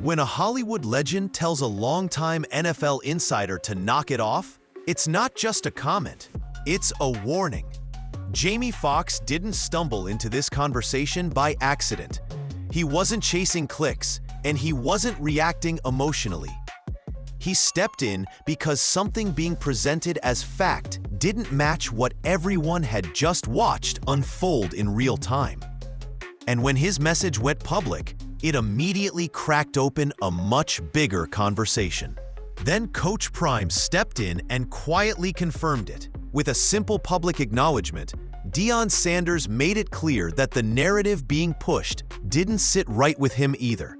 When a Hollywood legend tells a longtime NFL insider to knock it off, it's not just a comment, it's a warning. Jamie Foxx didn't stumble into this conversation by accident. He wasn't chasing clicks, and he wasn't reacting emotionally. He stepped in because something being presented as fact didn't match what everyone had just watched unfold in real time. And when his message went public, it immediately cracked open a much bigger conversation. Then Coach Prime stepped in and quietly confirmed it. With a simple public acknowledgement, Deion Sanders made it clear that the narrative being pushed didn't sit right with him either.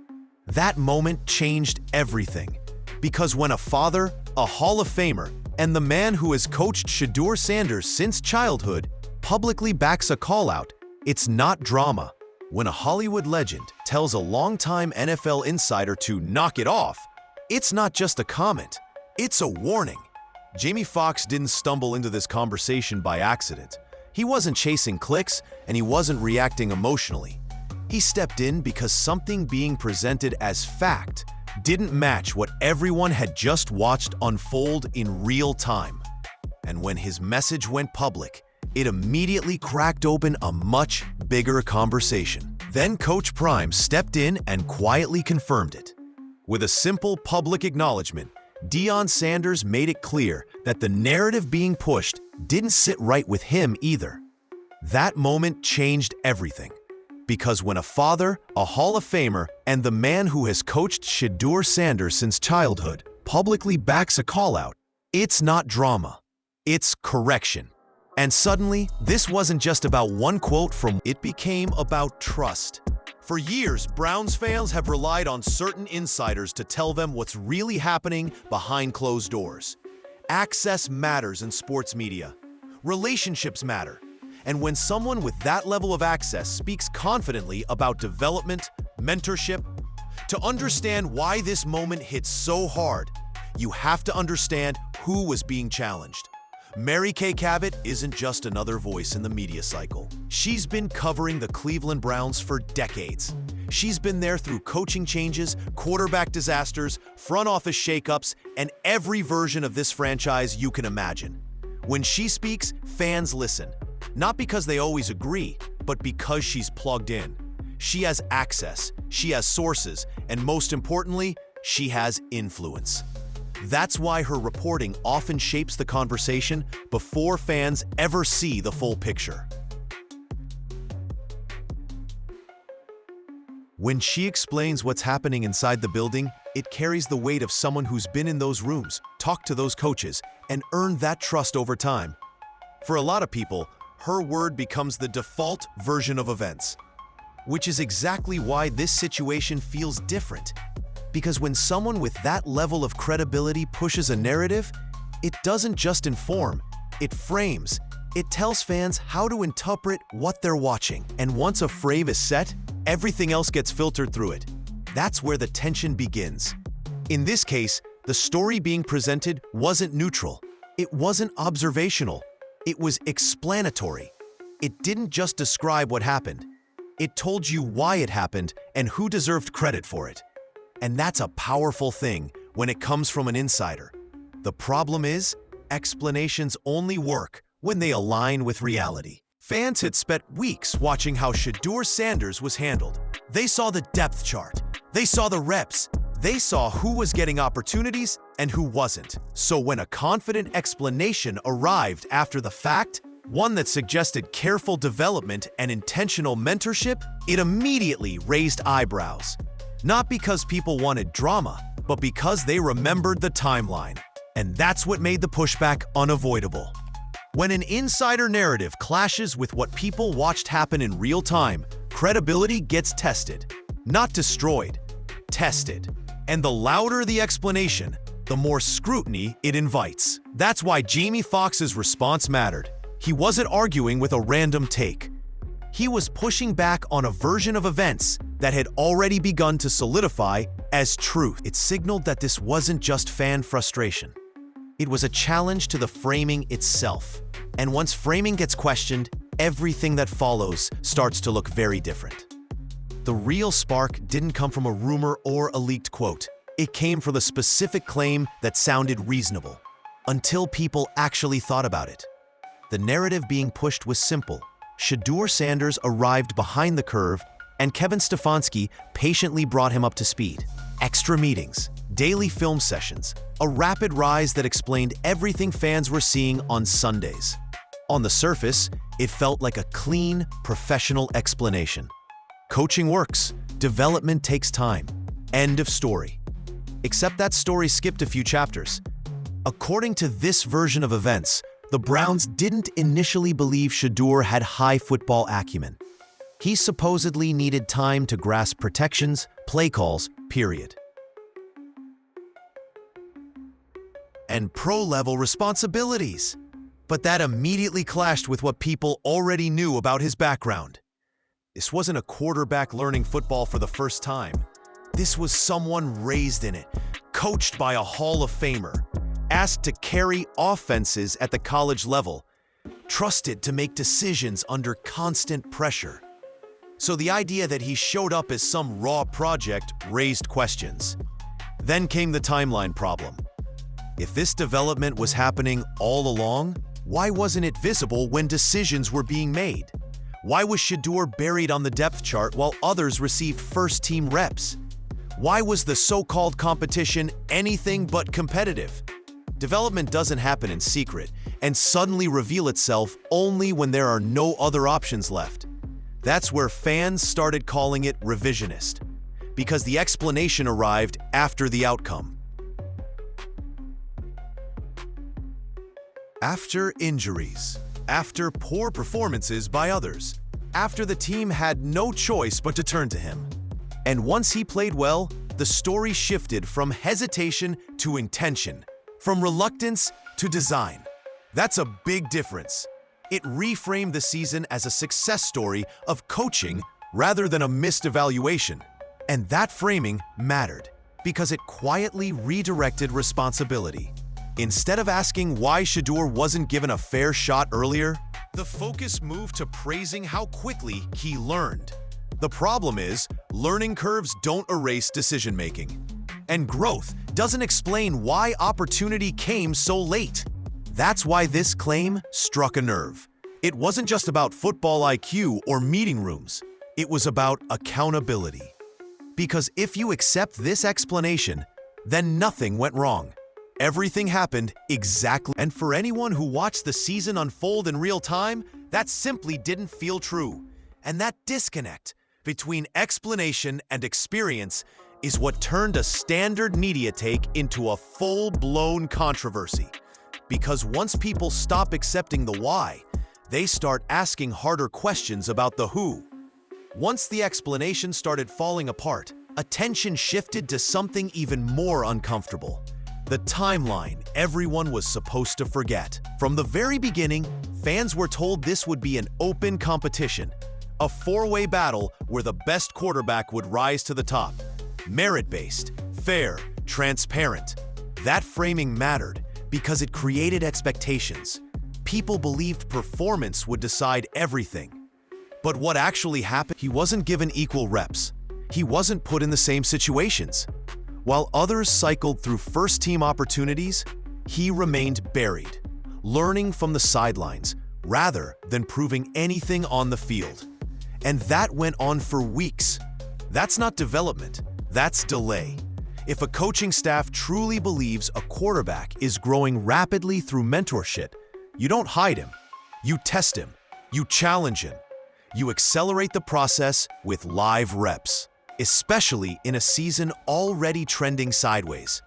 That moment changed everything. Because when a father, a Hall of Famer, and the man who has coached Shedeur Sanders since childhood publicly backs a call-out, it's not drama. When a Hollywood legend tells a longtime NFL insider to knock it off, it's not just a comment, it's a warning. Jamie Foxx didn't stumble into this conversation by accident. He wasn't chasing clicks, and he wasn't reacting emotionally. He stepped in because something being presented as fact didn't match what everyone had just watched unfold in real time. And when his message went public, it immediately cracked open a much bigger conversation. Then Coach Prime stepped in and quietly confirmed it. With a simple public acknowledgement, Deion Sanders made it clear that the narrative being pushed didn't sit right with him either. That moment changed everything. Because when a father, a Hall of Famer, and the man who has coached Shedeur Sanders since childhood publicly backs a call-out, it's not drama, it's correction. And suddenly, this wasn't just about one quote from it became about trust. For years, Browns fans have relied on certain insiders to tell them what's really happening behind closed doors. Access matters in sports media. Relationships matter. And when someone with that level of access speaks confidently about development, mentorship, to understand why this moment hits so hard, you have to understand who was being challenged. Mary Kay Cabot isn't just another voice in the media cycle. She's been covering the Cleveland Browns for decades. She's been there through coaching changes, quarterback disasters, front office shakeups, and every version of this franchise you can imagine. When she speaks, fans listen. Not because they always agree, but because she's plugged in. She has access, she has sources, and most importantly, she has influence. That's why her reporting often shapes the conversation before fans ever see the full picture. When she explains what's happening inside the building, it carries the weight of someone who's been in those rooms, talked to those coaches, and earned that trust over time. For a lot of people, her word becomes the default version of events, which is exactly why this situation feels different. Because when someone with that level of credibility pushes a narrative, it doesn't just inform, it frames. It tells fans how to interpret what they're watching. And once a frame is set, everything else gets filtered through it. That's where the tension begins. In this case, the story being presented wasn't neutral. It wasn't observational. It was explanatory. It didn't just describe what happened. It told you why it happened and who deserved credit for it. And that's a powerful thing when it comes from an insider. The problem is, explanations only work when they align with reality. Fans had spent weeks watching how Shedeur Sanders was handled. They saw the depth chart. They saw the reps. They saw who was getting opportunities and who wasn't. So when a confident explanation arrived after the fact, one that suggested careful development and intentional mentorship, it immediately raised eyebrows. Not because people wanted drama, but because they remembered the timeline. And that's what made the pushback unavoidable. When an insider narrative clashes with what people watched happen in real time, credibility gets tested. Not destroyed, tested. And the louder the explanation, the more scrutiny it invites. That's why Jamie Foxx's response mattered. He wasn't arguing with a random take. He was pushing back on a version of events that had already begun to solidify as truth. It signaled that this wasn't just fan frustration. It was a challenge to the framing itself. And once framing gets questioned, everything that follows starts to look very different. the real spark didn't come from a rumor or a leaked quote. It came from a specific claim that sounded reasonable, until people actually thought about it. The narrative being pushed was simple. Shedeur Sanders arrived behind the curve, and Kevin Stefanski patiently brought him up to speed. Extra meetings, daily film sessions, a rapid rise that explained everything fans were seeing on Sundays. On the surface, it felt like a clean, professional explanation. Coaching works, development takes time. End of story. Except that story skipped a few chapters. According to this version of events, the Browns didn't initially believe Shedeur had high football acumen. He supposedly needed time to grasp protections, play calls, period. And pro-level responsibilities. But that immediately clashed with what people already knew about his background. This wasn't a quarterback learning football for the first time. This was someone raised in it, coached by a Hall of Famer, asked to carry offenses at the college level, trusted to make decisions under constant pressure. So the idea that he showed up as some raw project raised questions. Then came the timeline problem. If this development was happening all along, why wasn't it visible when decisions were being made? Why was Shedeur buried on the depth chart while others received first-team reps? Why was the so-called competition anything but competitive? Development doesn't happen in secret and suddenly reveal itself only when there are no other options left. That's where fans started calling it revisionist, because the explanation arrived after the outcome. After injuries, after poor performances by others, after the team had no choice but to turn to him. And once he played well, the story shifted from hesitation to intention, from reluctance to design. That's a big difference. It reframed the season as a success story of coaching rather than a missed evaluation. And that framing mattered because it quietly redirected responsibility. Instead of asking why Shedeur wasn't given a fair shot earlier, the focus moved to praising how quickly he learned. The problem is, learning curves don't erase decision-making. And growth doesn't explain why opportunity came so late. That's why this claim struck a nerve. It wasn't just about football IQ or meeting rooms. It was about accountability. Because if you accept this explanation, then nothing went wrong. Everything happened exactly. And for anyone who watched the season unfold in real time, that simply didn't feel true. And that disconnect between explanation and experience is what turned a standard media take into a full-blown controversy. Because once people stop accepting the why, they start asking harder questions about the who. Once the explanation started falling apart, attention shifted to something even more uncomfortable. The timeline everyone was supposed to forget. From the very beginning, fans were told this would be an open competition, a four-way battle where the best quarterback would rise to the top. Merit-based, fair, transparent. That framing mattered because it created expectations. People believed performance would decide everything. But what actually happened? He wasn't given equal reps. He wasn't put in the same situations. While others cycled through first-team opportunities, he remained buried, learning from the sidelines rather than proving anything on the field. And that went on for weeks. That's not development, that's delay. If a coaching staff truly believes a quarterback is growing rapidly through mentorship, you don't hide him. You test him. You challenge him. You accelerate the process with live reps, especially in a season already trending sideways.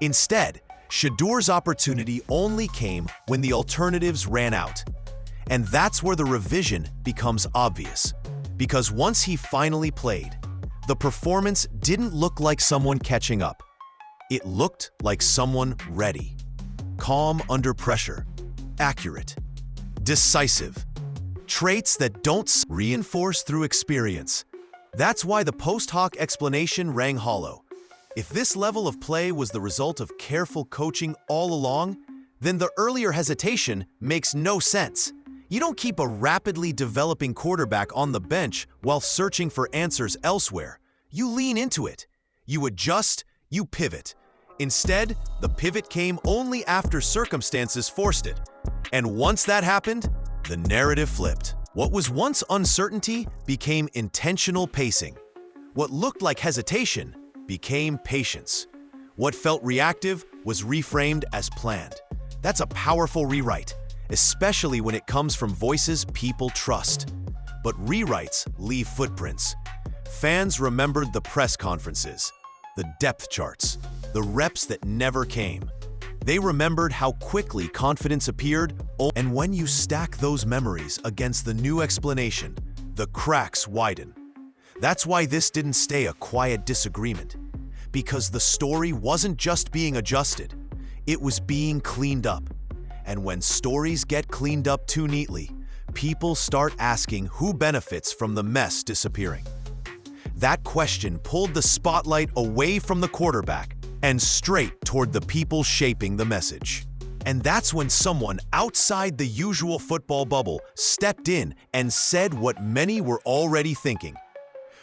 Instead, Shedeur's opportunity only came when the alternatives ran out. And that's where the revision becomes obvious. Because once he finally played, the performance didn't look like someone catching up. It looked like someone ready. Calm under pressure. Accurate. Decisive. Traits that don't reinforce through experience. That's why the post hoc explanation rang hollow. If this level of play was the result of careful coaching all along, then the earlier hesitation makes no sense. You don't keep a rapidly developing quarterback on the bench while searching for answers elsewhere. You lean into it. You adjust, you pivot. Instead, the pivot came only after circumstances forced it. And once that happened, the narrative flipped. What was once uncertainty became intentional pacing. What looked like hesitation became patience. What felt reactive was reframed as planned. That's a powerful rewrite, especially when it comes from voices people trust. But rewrites leave footprints. Fans remembered the press conferences, the depth charts, the reps that never came. They remembered how quickly confidence appeared, and when you stack those memories against the new explanation, the cracks widen. That's why this didn't stay a quiet disagreement, because the story wasn't just being adjusted, it was being cleaned up. And when stories get cleaned up too neatly, people start asking who benefits from the mess disappearing. That question pulled the spotlight away from the quarterback and straight toward the people shaping the message. And that's when someone outside the usual football bubble stepped in and said what many were already thinking.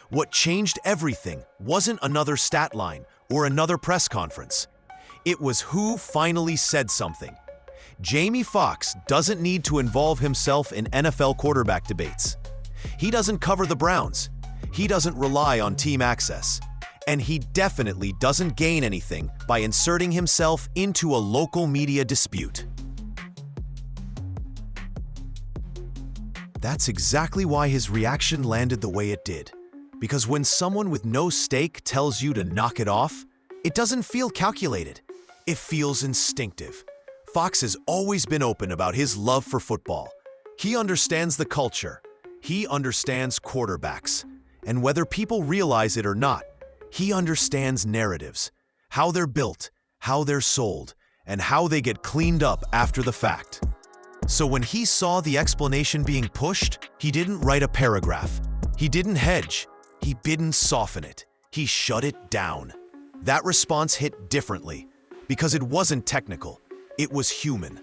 What changed everything wasn't another stat line or another press conference. It was who finally said something. Jamie Foxx doesn't need to involve himself in NFL quarterback debates. He doesn't cover the Browns. He doesn't rely on team access. And he definitely doesn't gain anything by inserting himself into a local media dispute. That's exactly why his reaction landed the way it did. Because when someone with no stake tells you to knock it off, it doesn't feel calculated. It feels instinctive. Foxx has always been open about his love for football. He understands the culture. He understands quarterbacks. And whether people realize it or not, he understands narratives, how they're built, how they're sold, and how they get cleaned up after the fact. So when he saw the explanation being pushed, he didn't write a paragraph. He didn't hedge. He didn't soften it. He shut it down. That response hit differently, because it wasn't technical. It was human.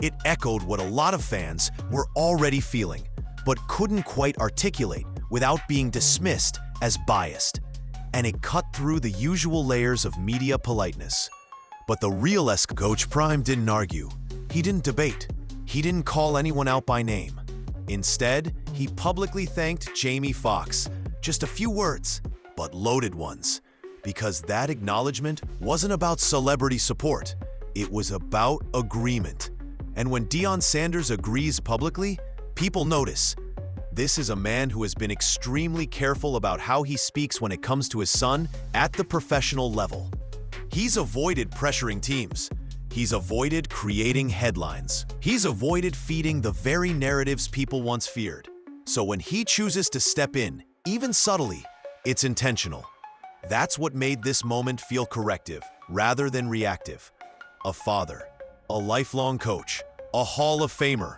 It echoed what a lot of fans were already feeling, but couldn't quite articulate without being dismissed as biased. And it cut through the usual layers of media politeness. But the real Coach Prime didn't argue. He didn't debate. He didn't call anyone out by name. Instead, he publicly thanked Jamie Foxx. Just a few words, but loaded ones. Because that acknowledgement wasn't about celebrity support. It was about agreement. And when Deion Sanders agrees publicly, people notice. This is a man who has been extremely careful about how he speaks when it comes to his son at the professional level. He's avoided pressuring teams. He's avoided creating headlines. He's avoided feeding the very narratives people once feared. So when he chooses to step in, even subtly, it's intentional. That's what made this moment feel corrective rather than reactive. A father, a lifelong coach, a Hall of Famer,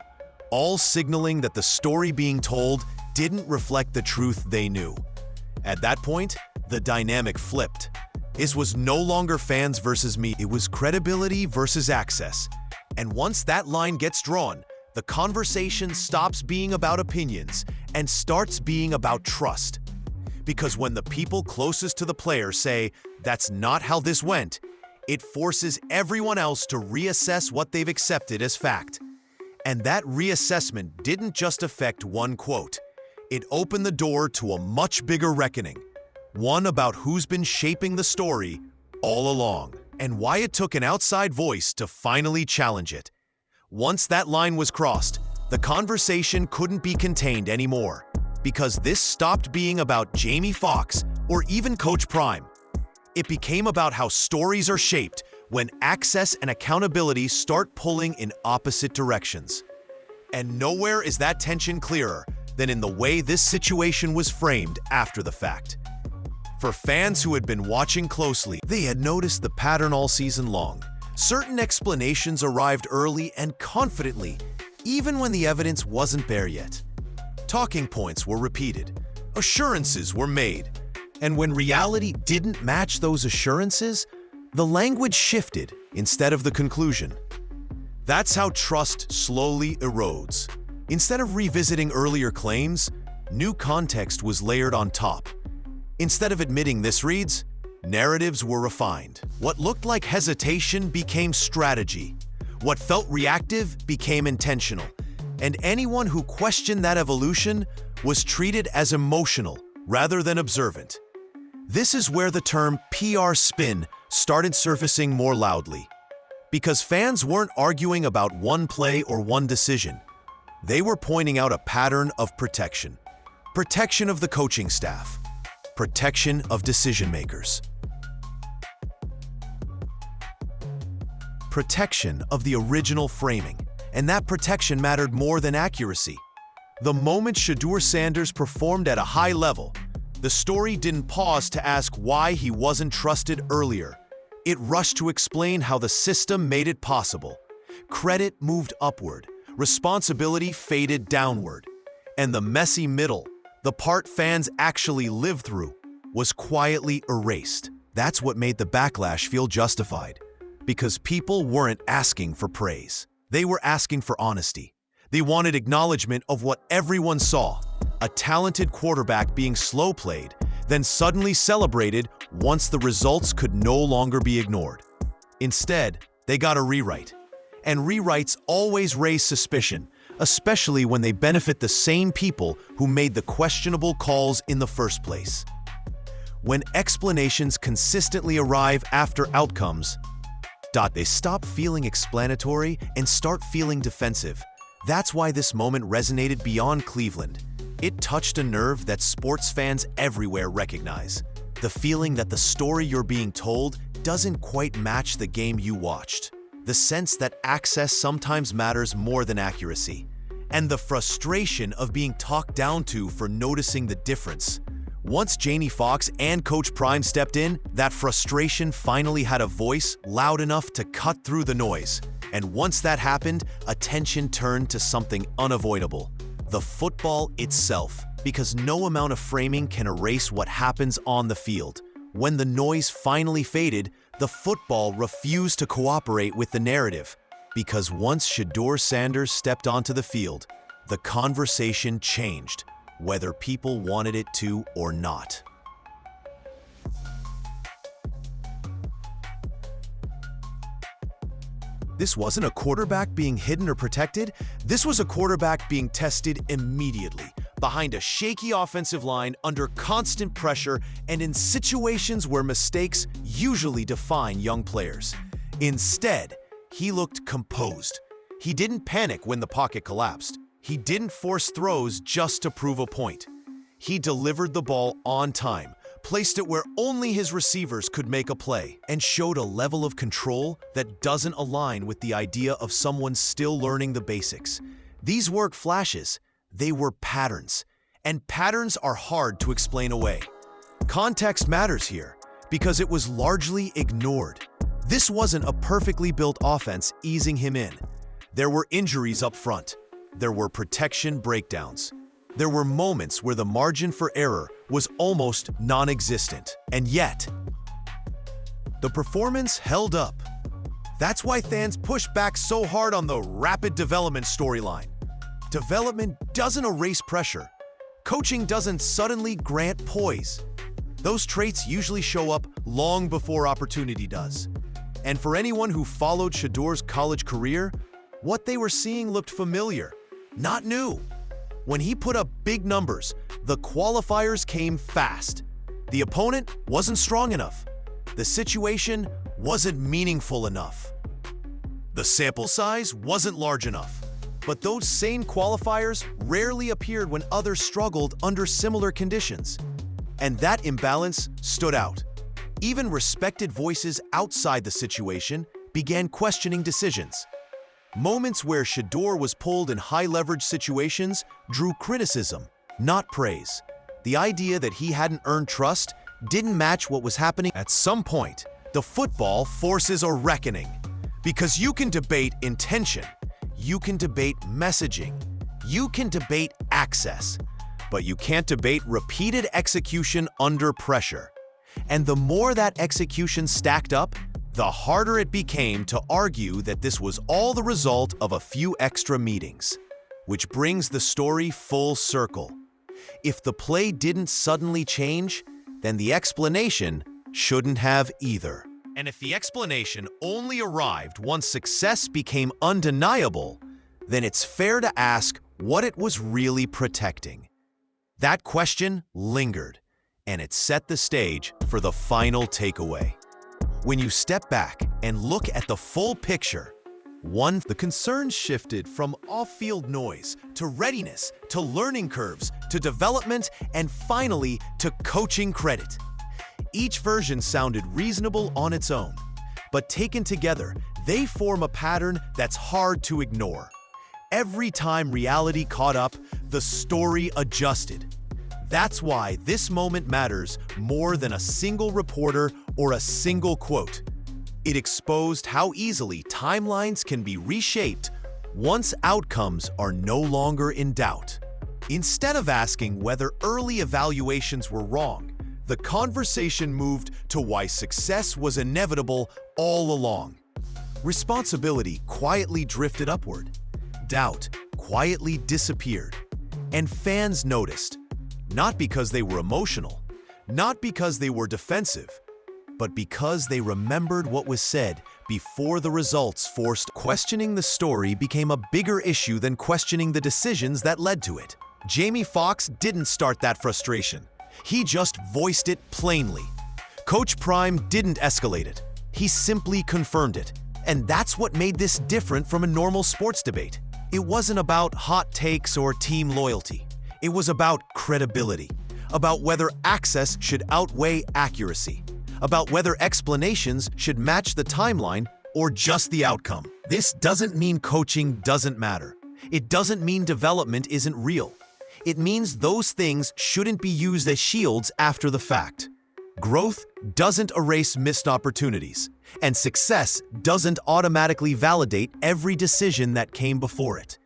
all signaling that the story being told didn't reflect the truth they knew. At that point, the dynamic flipped. This was no longer fans versus me, it was credibility versus access. And once that line gets drawn, the conversation stops being about opinions and starts being about trust. Because when the people closest to the player say, "That's not how this went," it forces everyone else to reassess what they've accepted as fact. And that reassessment didn't just affect one quote. It opened the door to a much bigger reckoning, one about who's been shaping the story all along, and why it took an outside voice to finally challenge it. Once that line was crossed, the conversation couldn't be contained anymore, because this stopped being about Jamie Foxx or even Coach Prime. It became about how stories are shaped when access and accountability start pulling in opposite directions. And nowhere is that tension clearer than in the way this situation was framed after the fact. For fans who had been watching closely, they had noticed the pattern all season long. Certain explanations arrived early and confidently, even when the evidence wasn't there yet. Talking points were repeated, assurances were made, and when reality didn't match those assurances, the language shifted instead of the conclusion. That's how trust slowly erodes. Instead of revisiting earlier claims, new context was layered on top. Instead of admitting this reads, narratives were refined. What looked like hesitation became strategy. What felt reactive became intentional. And anyone who questioned that evolution was treated as emotional rather than observant. This is where the term PR spin started surfacing more loudly. Because fans weren't arguing about one play or one decision. They were pointing out a pattern of protection. Protection of the coaching staff. Protection of decision makers. Protection of the original framing. And that protection mattered more than accuracy. The moment Shedeur Sanders performed at a high level, the story didn't pause to ask why he wasn't trusted earlier. It rushed to explain how the system made it possible. Credit moved upward, responsibility faded downward, and the messy middle, the part fans actually lived through, was quietly erased. That's what made the backlash feel justified. Because people weren't asking for praise. They were asking for honesty. They wanted acknowledgement of what everyone saw. A talented quarterback being slow-played, then suddenly celebrated once the results could no longer be ignored. Instead, they got a rewrite. And rewrites always raise suspicion, especially when they benefit the same people who made the questionable calls in the first place. When explanations consistently arrive after outcomes, they stop feeling explanatory and start feeling defensive. That's why this moment resonated beyond Cleveland. It touched a nerve that sports fans everywhere recognize. The feeling that the story you're being told doesn't quite match the game you watched. The sense that access sometimes matters more than accuracy. And the frustration of being talked down to for noticing the difference. Once Jamie Foxx and Coach Prime stepped in, that frustration finally had a voice loud enough to cut through the noise. And once that happened, attention turned to something unavoidable. The football itself. Because no amount of framing can erase what happens on the field. When the noise finally faded, the football refused to cooperate with the narrative. Because once Shedeur Sanders stepped onto the field, the conversation changed, whether people wanted it to or not. This wasn't a quarterback being hidden or protected. This was a quarterback being tested immediately, behind a shaky offensive line, under constant pressure, and in situations where mistakes usually define young players. Instead, he looked composed. He didn't panic when the pocket collapsed. He didn't force throws just to prove a point. He delivered the ball on time, placed it where only his receivers could make a play, and showed a level of control that doesn't align with the idea of someone still learning the basics. These weren't flashes, they were patterns. And patterns are hard to explain away. Context matters here, because it was largely ignored. This wasn't a perfectly built offense easing him in. There were injuries up front. There were protection breakdowns. There were moments where the margin for error was almost non-existent. And yet, the performance held up. That's why fans push back so hard on the rapid development storyline. Development doesn't erase pressure. Coaching doesn't suddenly grant poise. Those traits usually show up long before opportunity does. And for anyone who followed Shedeur's college career, what they were seeing looked familiar, not new. When he put up big numbers, the qualifiers came fast. The opponent wasn't strong enough. The situation wasn't meaningful enough. The sample size wasn't large enough. But those same qualifiers rarely appeared when others struggled under similar conditions. And that imbalance stood out. Even respected voices outside the situation began questioning decisions. Moments where Shedeur was pulled in high-leverage situations drew criticism, not praise. The idea that he hadn't earned trust didn't match what was happening. At some point, the football forces a reckoning. Because you can debate intention, you can debate messaging, you can debate access, but you can't debate repeated execution under pressure. And the more that execution stacked up, the harder it became to argue that this was all the result of a few extra meetings. which brings the story full circle. If the play didn't suddenly change, then the explanation shouldn't have either. And if the explanation only arrived once success became undeniable, then it's fair to ask what it was really protecting. That question lingered, and it set the stage for the final takeaway. When you step back and look at the full picture, the concerns shifted from off-field noise to readiness, to learning curves, to development, and finally to coaching credit. Each version sounded reasonable on its own, but taken together, they form a pattern that's hard to ignore. Every time reality caught up, the story adjusted. That's why this moment matters more than a single reporter or a single quote. It exposed how easily timelines can be reshaped once outcomes are no longer in doubt. Instead of asking whether early evaluations were wrong, the conversation moved to why success was inevitable all along. Responsibility quietly drifted upward. Doubt quietly disappeared. And fans noticed, not because they were emotional, not because they were defensive, but because they remembered what was said before the results forced. Questioning the story became a bigger issue than questioning the decisions that led to it. Jamie Foxx didn't start that frustration. He just voiced it plainly. Coach Prime didn't escalate it. He simply confirmed it. And that's what made this different from a normal sports debate. It wasn't about hot takes or team loyalty. It was about credibility, about whether access should outweigh accuracy, about whether explanations should match the timeline or just the outcome. This doesn't mean coaching doesn't matter. It doesn't mean development isn't real. It means those things shouldn't be used as shields after the fact. Growth doesn't erase missed opportunities, and success doesn't automatically validate every decision that came before it.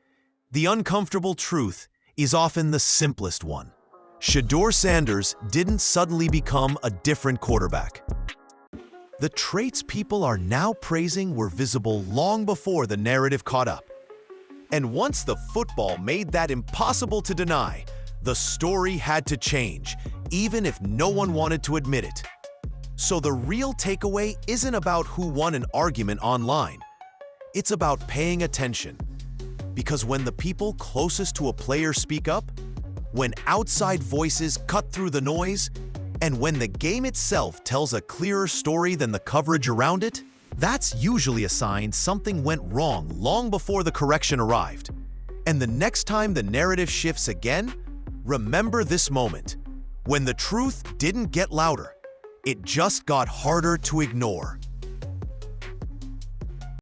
The uncomfortable truth is often the simplest one. Shedeur Sanders didn't suddenly become a different quarterback. The traits people are now praising were visible long before the narrative caught up. And once the football made that impossible to deny, the story had to change, even if no one wanted to admit it. So the real takeaway isn't about who won an argument online. It's about paying attention. Because when the people closest to a player speak up, when outside voices cut through the noise, and when the game itself tells a clearer story than the coverage around it, that's usually a sign something went wrong long before the correction arrived. And the next time the narrative shifts again, remember this moment. When the truth didn't get louder, it just got harder to ignore.